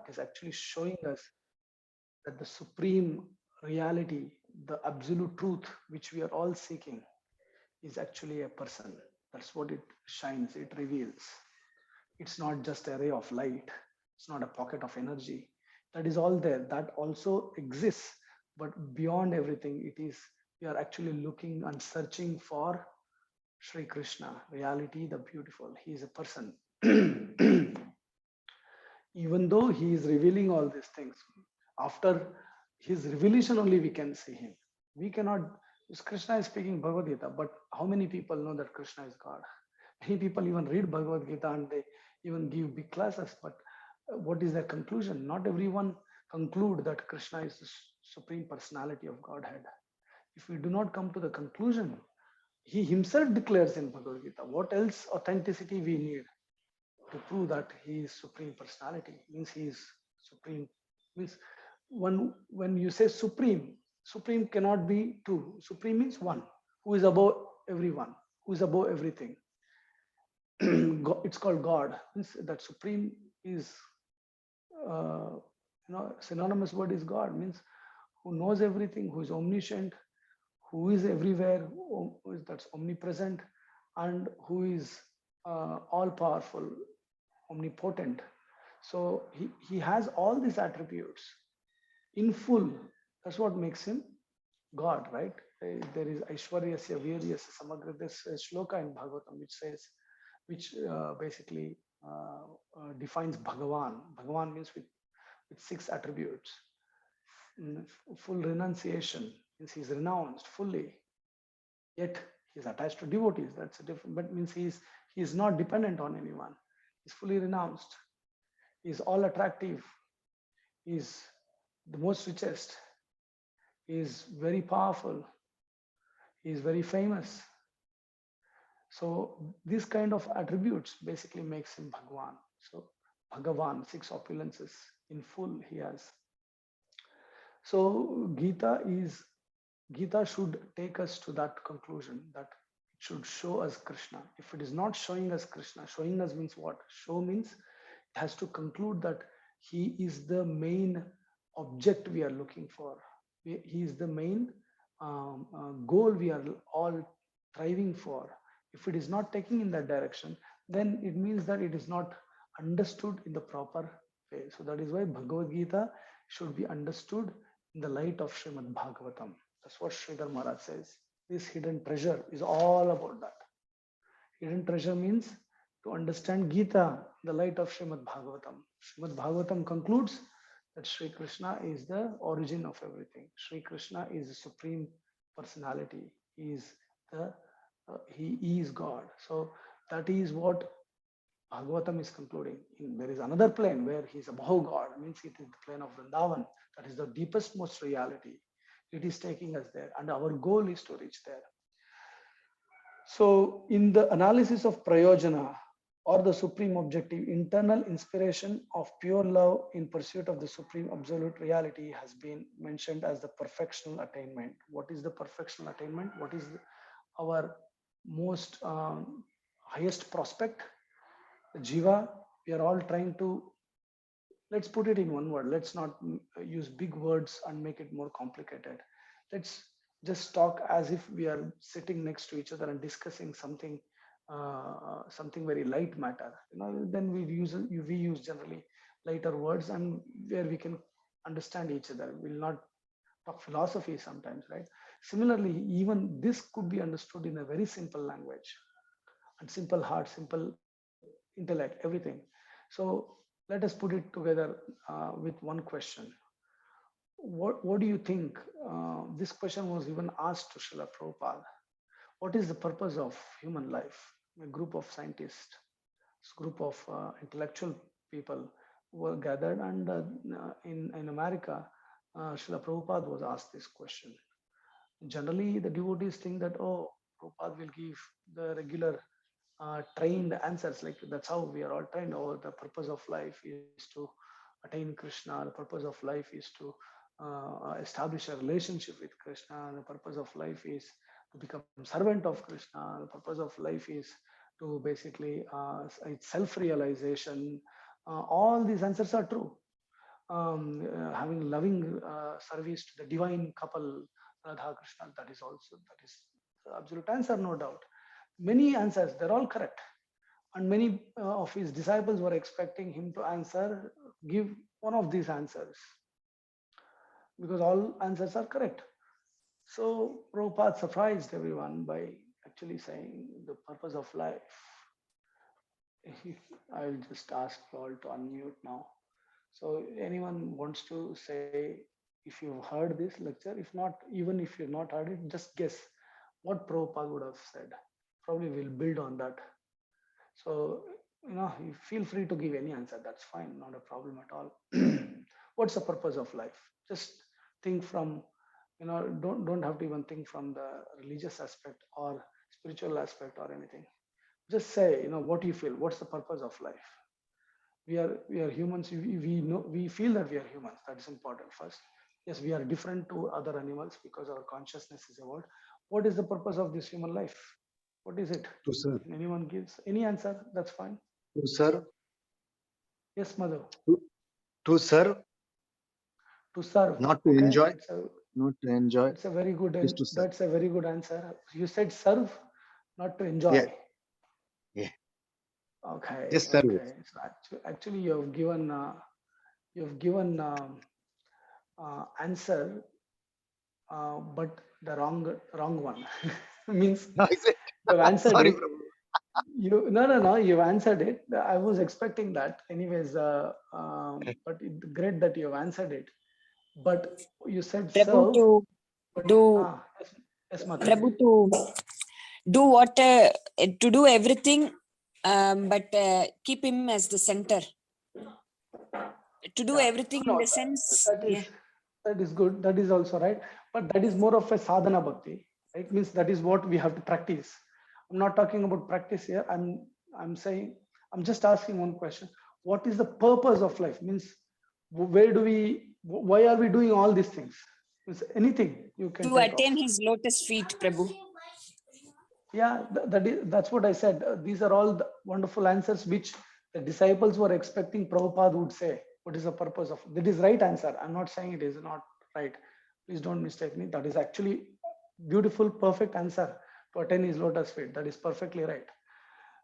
is actually showing us that the supreme reality, the absolute truth which we are all seeking, is actually a person. That's what it shines, it reveals. It's not just a ray of light, it's not a pocket of energy. That is all there, that also exists. But beyond everything, it is, we are actually looking and searching for Sri Krishna, reality, the beautiful. He is a person. Even though he is revealing all these things, after his revelation only we can see him. We cannot, Krishna is speaking Bhagavad Gita, but how many people know that Krishna is God? Many people even read Bhagavad Gita and they even give big classes, but what is their conclusion? Not everyone conclude that Krishna is the supreme personality of Godhead. If we do not come to the conclusion, he himself declares in Bhagavad Gita, what else authenticity we need to prove that he is supreme personality? Means he is supreme. Means when you say supreme, supreme cannot be two. Supreme means one, who is above everyone, who is above everything. It's called God. Means that supreme is synonymous word is God. Means who knows everything, who is omniscient, who is everywhere, that's omnipresent, and who is all powerful, omnipotent. So he has all these attributes in full. That's what makes him God, right? There is Aishwaryasya Viryasya Samagra, this shloka in Bhagavatam, which says, which basically defines Bhagavan. Bhagavan means with six attributes. Full renunciation means he's renounced fully, yet he's attached to devotees. That's a different, but means he is not dependent on anyone. He's fully renounced. He's all attractive. He's the most richest. He's very powerful. He's very famous. So these kind of attributes basically makes him Bhagwan. So Bhagavan, six opulences in full he has. So Gita should take us to that conclusion, that it should show us Krishna. If it is not showing us Krishna, showing us means what? Show means it has to conclude that he is the main object we are looking for. He is the main goal we are all striving for. If it is not taking in that direction, then it means that it is not understood in the proper way. So that is why Bhagavad Gita should be understood in the light of Srimad Bhagavatam. That's what Sridhar Maharaj says. This hidden treasure is all about that. Hidden treasure means to understand Gita in the light of Srimad Bhagavatam. Srimad Bhagavatam concludes that Sri Krishna is the origin of everything. Sri Krishna is the supreme personality. He is God. So that is what Bhagavatam is concluding. There is another plane where he is above God, means it is the plane of Vrindavan. That is the deepest, most reality. It is taking us there, and our goal is to reach there. So in the analysis of Prayojana, or the supreme objective, internal inspiration of pure love in pursuit of the supreme absolute reality has been mentioned as the perfectional attainment. What is the perfectional attainment? What is our most highest prospect? Jiva, we are all trying to, let's put it in one word. Let's not use big words and make it more complicated. Let's just talk as if we are sitting next to each other and discussing something very light matter. Then we use generally lighter words, and where we can understand each other. We'll not talk philosophy sometimes, right? Similarly, even this could be understood in a very simple language, and simple heart, simple intellect, everything. So let us put it together with one question. What do you think? This question was even asked to Srila Prabhupada. What is the purpose of human life? A group of scientists, a group of intellectual people were gathered, and in America, Srila Prabhupada was asked this question. Generally, the devotees think that, oh, Prabhupada will give the regular trained answers, like that's how we are all trained. Or the purpose of life is to attain Krishna. The purpose of life is to establish a relationship with Krishna. The purpose of life is to become servant of Krishna. The purpose of life is to basically self-realization. All these answers are true. having loving service to the divine couple, Radha Krishna. That is the absolute answer, no doubt. Many answers, they're all correct. And many of his disciples were expecting him to answer, give one of these answers, because all answers are correct. So Prabhupada surprised everyone by actually saying the purpose of life. I'll just ask you all to unmute now. So anyone wants to say, if you've heard this lecture, if not, even if you've not heard it, just guess what Prabhupada would have said. Probably we'll build on that. So, you feel free to give any answer. That's fine, not a problem at all. What's the purpose of life? Just think from, don't have to even think from the religious aspect or spiritual aspect or anything. Just say, what you feel. What's the purpose of life? We are humans. We feel that we are humans. That is important first. Yes, we are different to other animals because our consciousness is evolved. What is the purpose of this human life? What is it? To serve. Anyone gives any answer? That's fine. To serve. Yes, Madhu. To serve. To serve. Not to Okay. enjoy. Not to enjoy. That's a very good. Is to serve. That's a very good answer. You said serve, not to enjoy. Yeah. Yeah. Okay. Just serve. Okay. So actually, you've given answer, but the wrong one. Means No, you've answered sorry, it. No. You've answered it. I was expecting that. Anyways, but great that you've answered it. But you said Prabhu serve. To do Yes, Mata. Prabhu to do what to do everything, but keep him as the center. To do everything in the sense. That is good. That is also right. But that is more of a sadhana bhakti. It means that is what we have to practice. I'm not talking about practice here. I'm saying, I'm just asking one question. What is the purpose of life? Means why are we doing all these things? Means anything you can to take attain off. his lotus feet, Prabhu. Yeah, that's what I said. These are all the wonderful answers which the disciples were expecting Prabhupada would say. What is the purpose of that? Is right answer. I'm not saying it is not right. Please don't mistake me. That is actually beautiful, perfect answer to attain his lotus feet. That is perfectly right.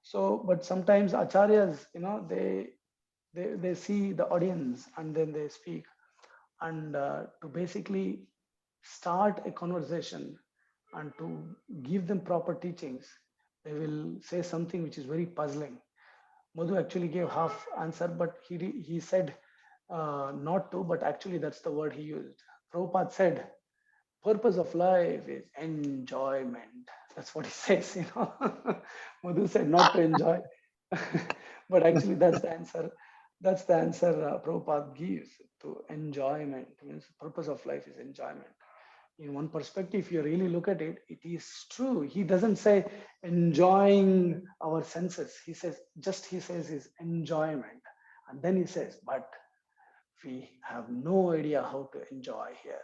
So, but sometimes acharyas, they see the audience and then they speak, and to basically start a conversation and to give them proper teachings, they will say something which is very puzzling. Madhu actually gave half answer, but he said not to, but actually that's the word he used. Prabhupada said, purpose of life is enjoyment. That's what he says, Madhu said not to enjoy, but actually that's the answer. That's the answer Prabhupada gives to enjoyment. Means purpose of life is enjoyment. In one perspective, if you really look at it, it is true. He doesn't say enjoying our senses. He says is enjoyment. And then he says, but we have no idea how to enjoy here.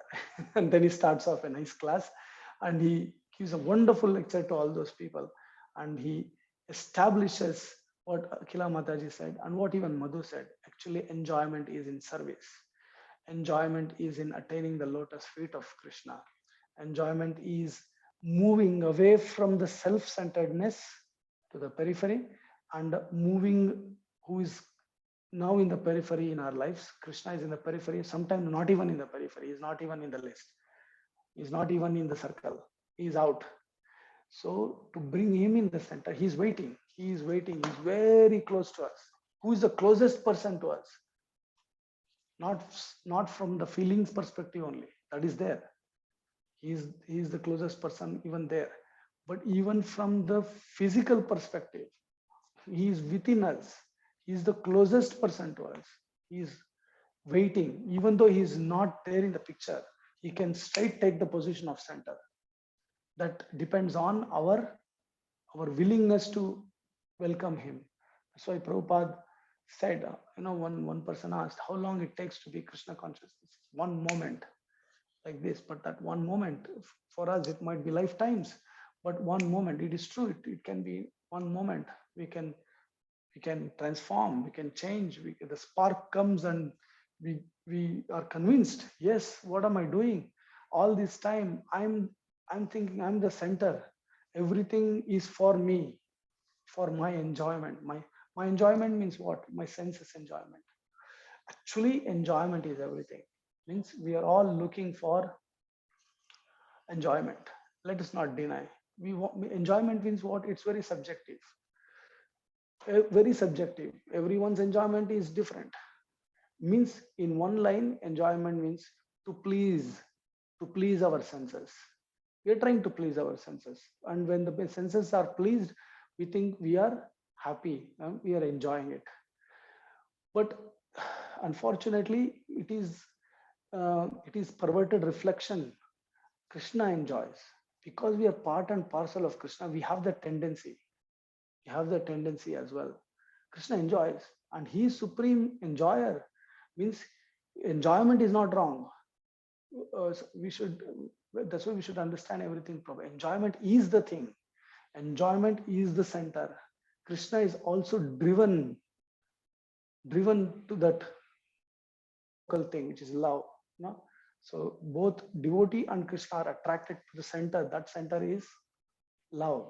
And then he starts off a nice class and he gives a wonderful lecture to all those people. And he establishes what Akhila Mataji said and what even Madhu said. Actually, enjoyment is in service. Enjoyment is in attaining the lotus feet of Krishna. Enjoyment is moving away from the self-centeredness to the periphery and moving who is now in the periphery in our lives. Krishna is in the periphery, sometimes not even in the periphery, he's not even in the list. He's not even in the circle, he's out. So to bring him in the center, he's waiting, he's very close to us. Who is the closest person to us? Not from the feelings perspective only, that is there. He's the closest person even there. But even from the physical perspective, he is within us. He is the closest person to us. He is waiting. Even though he is not there in the picture, he can straight take the position of center. That depends on our willingness to welcome him. That's why Prabhupada said, one person asked how long it takes to be Krishna consciousness. One moment like this, but that one moment for us, it might be lifetimes, but one moment, it is true. It can be one moment. We can transform, we can change. The spark comes and we are convinced, yes, what am I doing? All this time, I'm thinking I'm the center. Everything is for me, for my enjoyment. My enjoyment means what? My senses enjoyment. Actually, enjoyment is everything. Means we are all looking for enjoyment. Let us not deny. We want, enjoyment means what? It's very subjective. Very subjective. Everyone's enjoyment is different. Means in one line, enjoyment means to please our senses. We are trying to please our senses, and when the senses are pleased, we think we are happy, we are enjoying it. But unfortunately, it is perverted reflection. Krishna enjoys because we are part and parcel of Krishna. We have the tendency. We have the tendency as well. Krishna enjoys, and he is supreme enjoyer. Means enjoyment is not wrong. So we should. That's why we should understand everything proper. Enjoyment is the thing. Enjoyment is the center. Krishna is also driven to that thing, which is love. No? So both devotee and Krishna are attracted to the center. That center is love.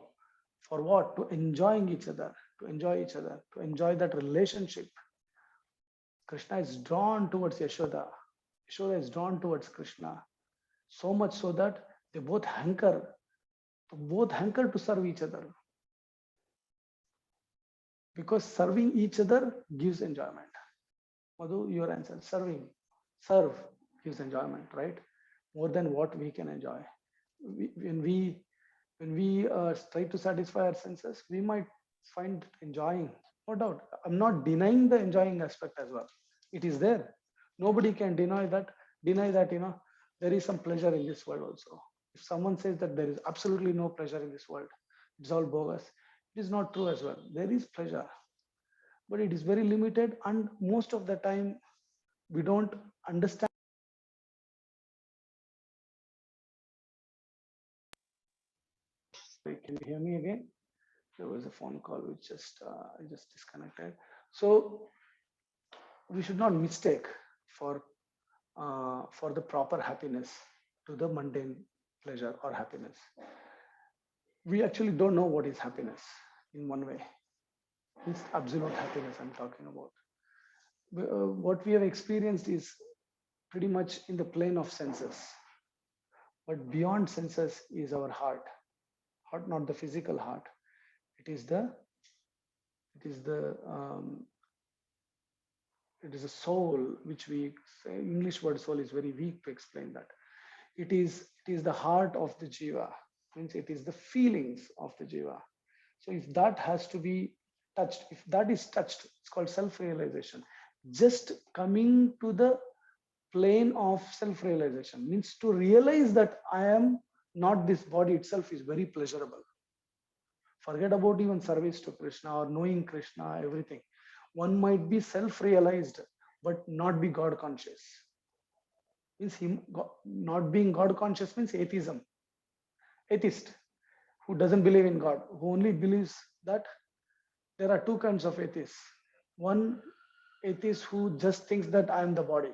For what? To enjoying each other, to enjoy each other, to enjoy that relationship. Krishna is drawn towards Yashoda. Yashoda is drawn towards Krishna. So much so that they both hanker to serve each other. Because serving each other gives enjoyment. Madhu, your answer, serve gives enjoyment, right? More than what we can enjoy. When we try to satisfy our senses, we might find enjoying, no doubt. I'm not denying the enjoying aspect as well. It is there. Nobody can deny that, there is some pleasure in this world also. If someone says that there is absolutely no pleasure in this world, it's all bogus, it is not true as well. There is pleasure, but it is very limited, and most of the time we don't understand. Can you hear me again? There was a phone call which just I just disconnected. So we should not mistake for the proper happiness to the mundane pleasure or happiness. We actually don't know what is happiness in one way. It's absolute happiness I'm talking about. What we have experienced is pretty much in the plane of senses, but beyond senses is our heart. Not the physical heart. It is the soul, which we say. English word soul is very weak to explain that. It is the heart of the jiva. Means it is the feelings of the jiva. So if that has to be touched, if that is touched, it's called self-realization. Just coming to the plane of self-realization means to realize that I am not this body itself is very pleasurable. Forget about even service to Krishna or knowing Krishna, everything. One might be self-realized, but not be God conscious. Means not being God conscious means atheism. Atheist who doesn't believe in God, who only believes that there are two kinds of atheists. One atheist who just thinks that I am the body,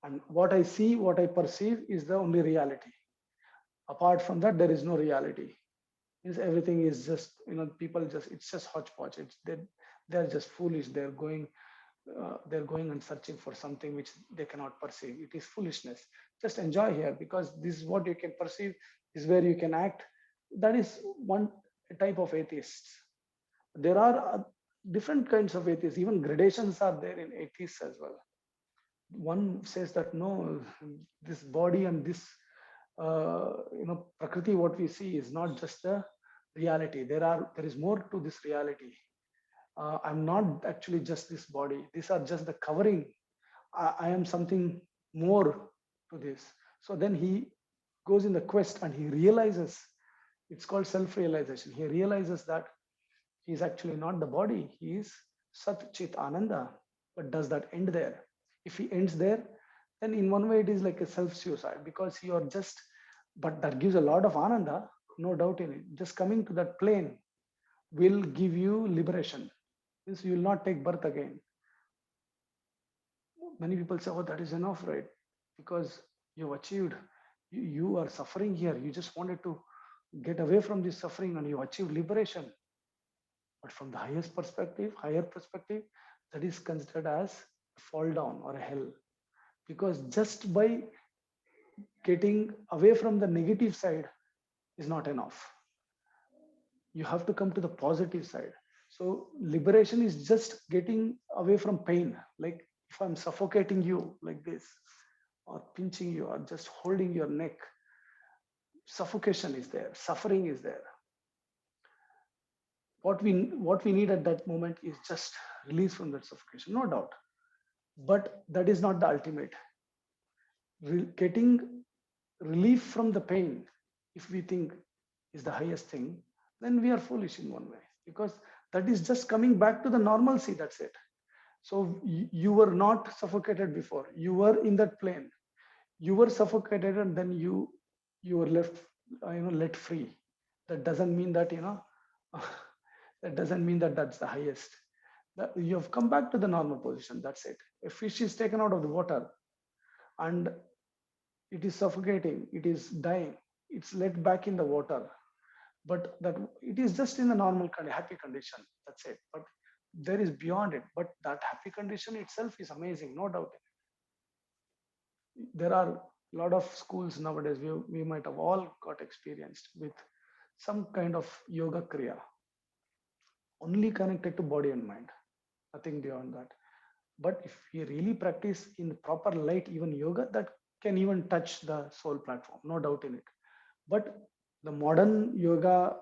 and what I see, what I perceive is the only reality. Apart from that, there is no reality. Means everything is just, people just, it's just hodgepodge. They're just foolish. They're going and searching for something which they cannot perceive. It is foolishness. Just enjoy here, because this is what you can perceive, is where you can act. That is one type of atheists. There are different kinds of atheists. Even gradations are there in atheists as well. One says that no, this body and this Prakriti, what we see is not just the reality. There is more to this reality. I'm not actually just this body. These are just the covering. I am something more to this. So then he goes in the quest and he realizes, it's called self-realization. He realizes that he is actually not the body. He is Sat Chit Ananda. But does that end there? If he ends there, then in one way it is like a self-suicide, because you are just, but that gives a lot of ananda, no doubt in it. Just coming to that plane will give you liberation. Means you will not take birth again. Many people say, oh, that is enough, right? Because you've achieved, you are suffering here. You just wanted to get away from this suffering and you achieved liberation. But from the highest perspective, higher perspective, that is considered as a fall down or a hell. Because just by getting away from the negative side is not enough. You have to come to the positive side. So liberation is just getting away from pain. Like if I'm suffocating you like this, or pinching you, or just holding your neck, suffocation is there, suffering is there. What we need at that moment is just release from that suffocation, no doubt. But that is not the ultimate. Getting relief from the pain, if we think is the highest thing, then we are foolish in one way, because that is just coming back to the normalcy. That's it. So you were not suffocated before. You were in that plane. You were suffocated, and then you were left, let free. That doesn't mean that that doesn't mean that that's the highest. You have come back to the normal position. That's it. A fish is taken out of the water, and it is suffocating. It is dying. It's let back in the water, but that it is just in the normal happy condition. That's it. But there is beyond it. But that happy condition itself is amazing, no doubt. There are a lot of schools nowadays, we might have all got experienced with some kind of yoga kriya, only connected to body and mind, nothing beyond that. But if we really practice in the proper light, even yoga, that can even touch the soul platform, no doubt in it. But the modern yoga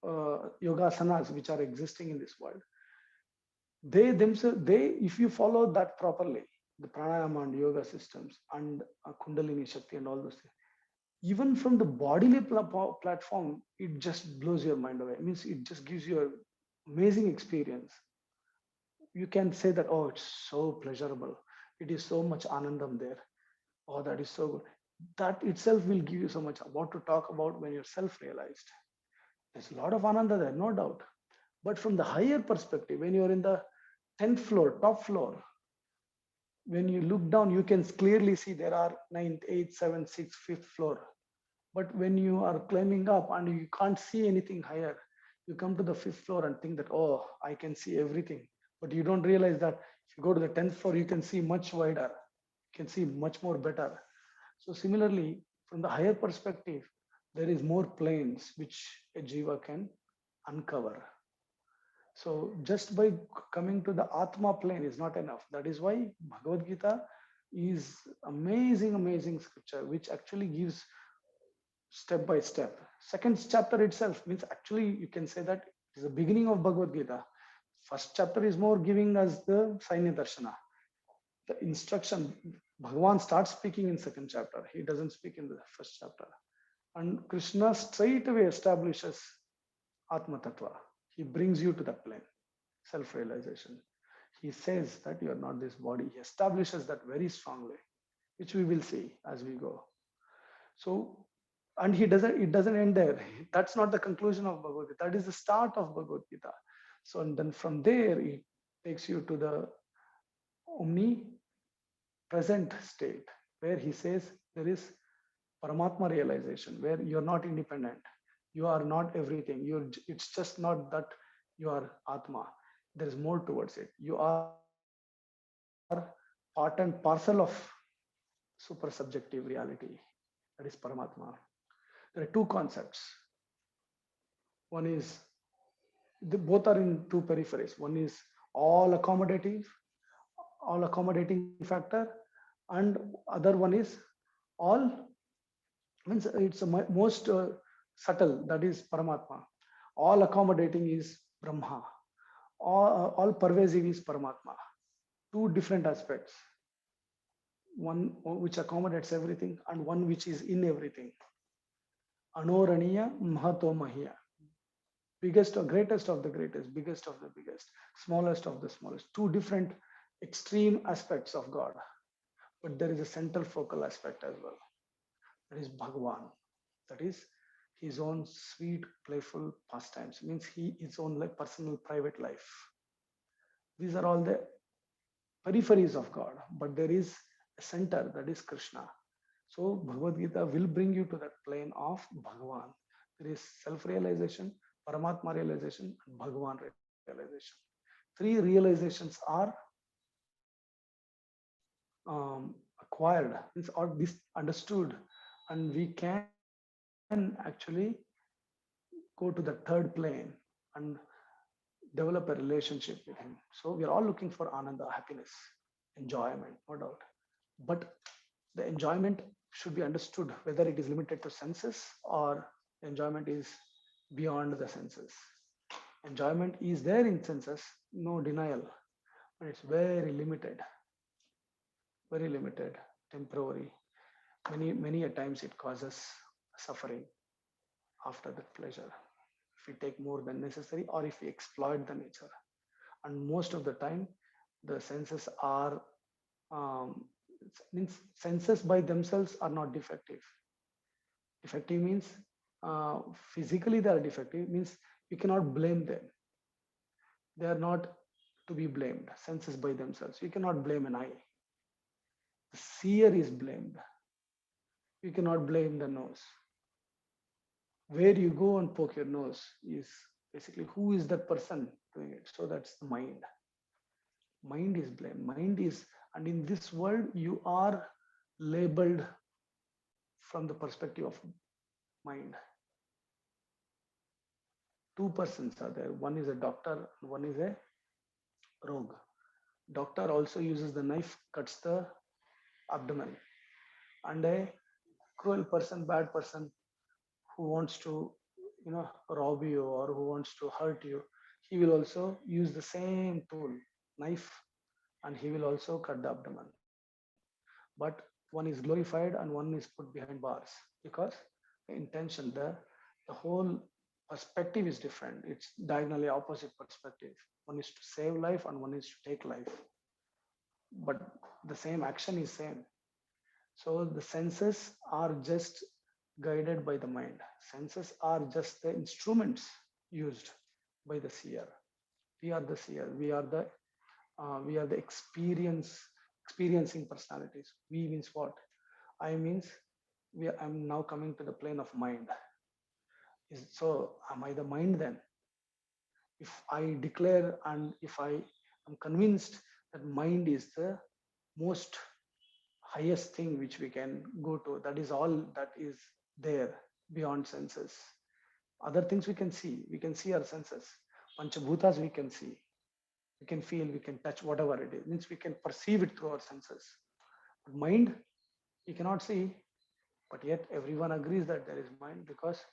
asanas which are existing in this world, they themselves, if you follow that properly, the pranayama and yoga systems and kundalini shakti and all those things, even from the bodily platform, it just blows your mind away. It means it just gives you an amazing experience. You can say that, oh, it's so pleasurable. It is so much anandam there. Oh, that is so good. That itself will give you so much. What to talk about when you're self-realized. There's a lot of ananda there, no doubt. But from the higher perspective, when you're in the 10th floor, top floor, when you look down, you can clearly see there are 9th, 8th, 7th, 6th, 5th floor. But when you are climbing up and you can't see anything higher, you come to the 5th floor and think that, oh, I can see everything. But you don't realize that if you go to the 10th floor, you can see much wider, you can see much more better. So similarly, from the higher perspective, there is more planes which a jiva can uncover. So just by coming to the Atma plane is not enough. That is why Bhagavad Gita is amazing, amazing scripture, which actually gives step by step. Second chapter itself means actually you can say that it is the beginning of Bhagavad Gita. First chapter is more giving us the Sainya Darshana. The instruction, Bhagavan starts speaking in second chapter. He doesn't speak in the first chapter. And Krishna straight away establishes Atma Tattva. He brings you to that plane, self-realization. He says that you are not this body. He establishes that very strongly, which we will see as we go. So, and it doesn't end there. That's not the conclusion of Bhagavad Gita. That is the start of Bhagavad Gita. So, and then from there, it takes you to the omnipresent state, where he says there is Paramatma realization, where you're not independent. You are not everything. It's just not that you are Atma. There is more towards it. You are part and parcel of super subjective reality. That is Paramatma. There are two concepts. One is, both are in two peripheries. One is all accommodating factor, and other one is all, means it's a most subtle, that is Paramatma. All accommodating is Brahma. All pervasive is Paramatma. Two different aspects. One which accommodates everything and one which is in everything. Anoraniya Mahato Mahya. Biggest or greatest of the greatest, biggest of the biggest, smallest of the smallest. Two different extreme aspects of God. But there is a central focal aspect as well. That is Bhagavan. That is his own sweet, playful pastimes. Means his own personal, private life. These are all the peripheries of God, but there is a center, that is Krishna. So Bhagavad Gita will bring you to that plane of Bhagavan. There is self-realization, Paramatma realization, and Bhagavan realization. Three realizations are acquired, or this understood, and we can actually go to the third plane and develop a relationship with him. So we are all looking for ananda, happiness, enjoyment, no doubt. But the enjoyment should be understood whether it is limited to senses or enjoyment is beyond the senses. Enjoyment is there in senses, no denial, but it's very limited, temporary. Many a times it causes suffering after that pleasure. If we take more than necessary or if we exploit the nature. And most of the time, the senses are means senses by themselves are not defective. Defective means physically they are defective, means you cannot blame them. They are not to be blamed. Senses by themselves, you cannot blame an eye. The seer is blamed. You cannot blame the nose. Where you go and poke your nose is basically who is that person doing it. So that's the mind. Mind is blamed. Mind is, and in this world, you are labeled from the perspective of mind. Two persons are there. One is a doctor, one is a rogue. Doctor also uses the knife, cuts the abdomen. And a cruel person, bad person who wants to, rob you or who wants to hurt you, he will also use the same tool, knife, and he will also cut the abdomen. But one is glorified and one is put behind bars because the intention, the whole perspective is different. It's diagonally opposite perspective. One is to save life and one is to take life. But the same action is same. So the senses are just guided by the mind. Senses are just the instruments used by the seer. We are the seer. We are the experiencing personalities. We means what? I means I'm now coming to the plane of mind. So am I the mind then? If I declare and if I am convinced that mind is the most highest thing which we can go to, that is all that is there beyond senses. Other things we can see our senses. Panchabhutas we can see, we can feel, we can touch, whatever it is. Means we can perceive it through our senses. But mind, you cannot see, but yet everyone agrees that there is mind because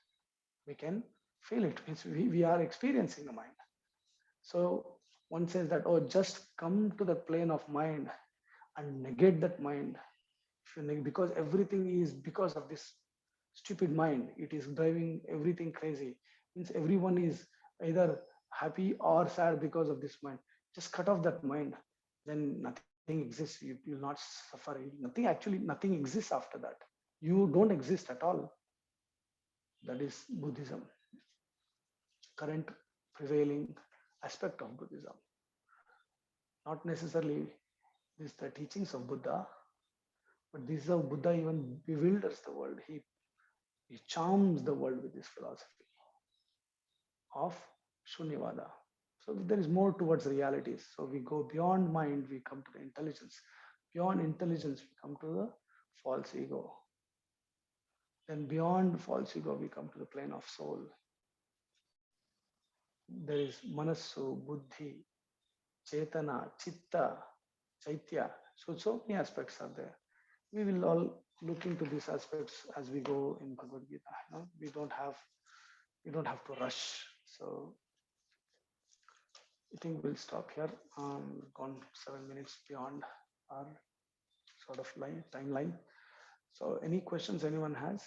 we can feel it. Means we are experiencing the mind. So one says that, oh, just come to the plane of mind and negate that mind. Because everything is because of this stupid mind. It is driving everything crazy. Means everyone is either happy or sad because of this mind. Just cut off that mind, then nothing exists. You will not suffer. Nothing exists after that. You don't exist at all. That is Buddhism, current prevailing aspect of Buddhism. Not necessarily this the teachings of Buddha, but this is how Buddha even bewilders the world. He charms the world with this philosophy of Shunyavada. So there is more towards realities. So we go beyond mind, we come to the intelligence. Beyond intelligence, we come to the false ego. Then beyond false ego, we come to the plane of soul. There is Manasu, Buddhi, Chetana, Chitta, Chaitya. So many aspects are there. We will all look into these aspects as we go in Bhagavad Gita. We don't have to rush. So I think we'll stop here. Gone 7 minutes beyond our sort of timeline. So any questions anyone has?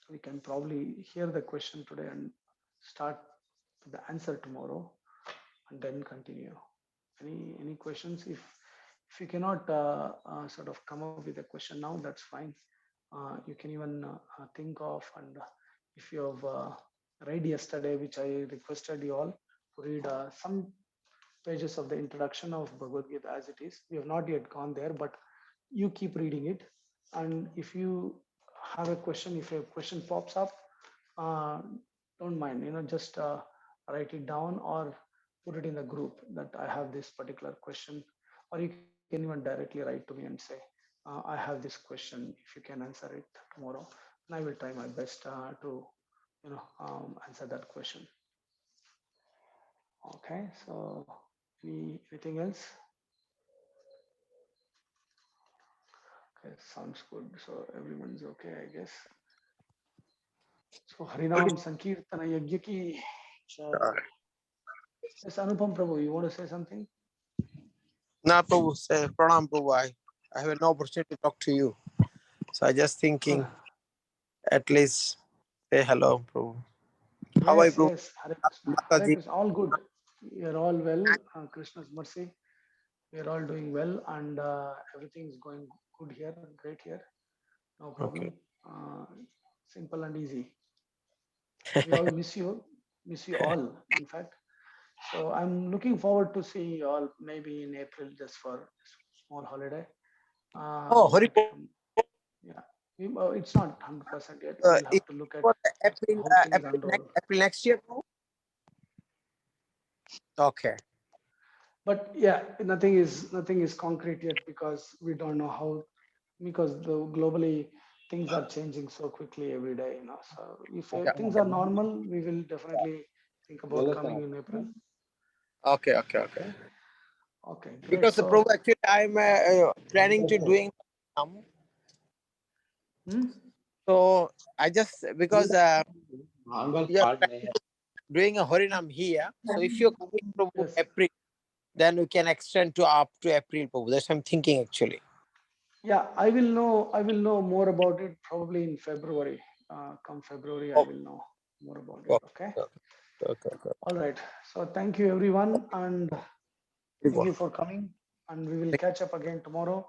We can probably hear the question today and start the answer tomorrow and then continue. Any questions? If you cannot sort of come up with a question now, that's fine. You can even think of, and if you have read yesterday, which I requested you all to read some pages of the introduction of Bhagavad Gita as it is. We have not yet gone there, but you keep reading it. And if you have a question, if a question pops up, don't mind, just write it down or put it in the group that I have this particular question, or you can even directly write to me and say, I have this question, if you can answer it tomorrow, and I will try my best to answer that question. Okay, so anything else? Okay, sounds good. So everyone's okay, I guess. So Harinam Sankirtana Yajna ki jai. Yes, Anupam Prabhu, you want to say something? No, Prabhu, say Pranam Prabhu. I have an opportunity to talk to you. So I just thinking, at least say hello, Prabhu. How are you, Yes, Prabhu? yes. Hare Krishna. Hare Krishna. All good. We are all well. Krishna's mercy. We are all doing well, and everything is going good here. Great here. No problem. Okay. Simple and easy. We all miss you. Miss you all, in fact. So I'm looking forward to see you all maybe in April just for a small holiday. Oh, Hari, Yeah, it's not 100% yet. We'll it have to look at was April, how things April, unroll. April next year, Prabhu? Okay. But yeah, nothing is concrete yet because we don't know how, because globally things are changing so quickly every day. So if things are normal, we will definitely think about coming in April. Okay. Okay, great. Because the So, Prabhu, actually, I'm planning to doing. So I just because you're doing a Harinam here. So if you're coming from yes. April, then we can extend to up to April, Prabhu. That's what I'm thinking actually. Yeah, I will know more about it probably in February. Come February, I will know more about it. Okay. Okay. All right. So thank you everyone, and thank you for coming. And we will catch up again tomorrow.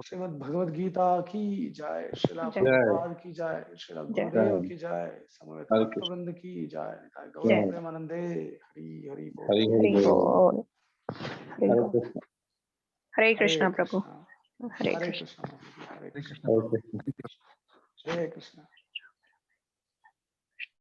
Srimad Bhagavad Gita ki jai, Srila Prabhupada ki jai, Srila Gurudev ki jai, Samaveta Bhaktivinoda ki jai, Gaur Premanande, Hari Bol. Bol. Hare Krishna, Prabhu. Hare Krishna. Hare Krishna. Hare Krishna.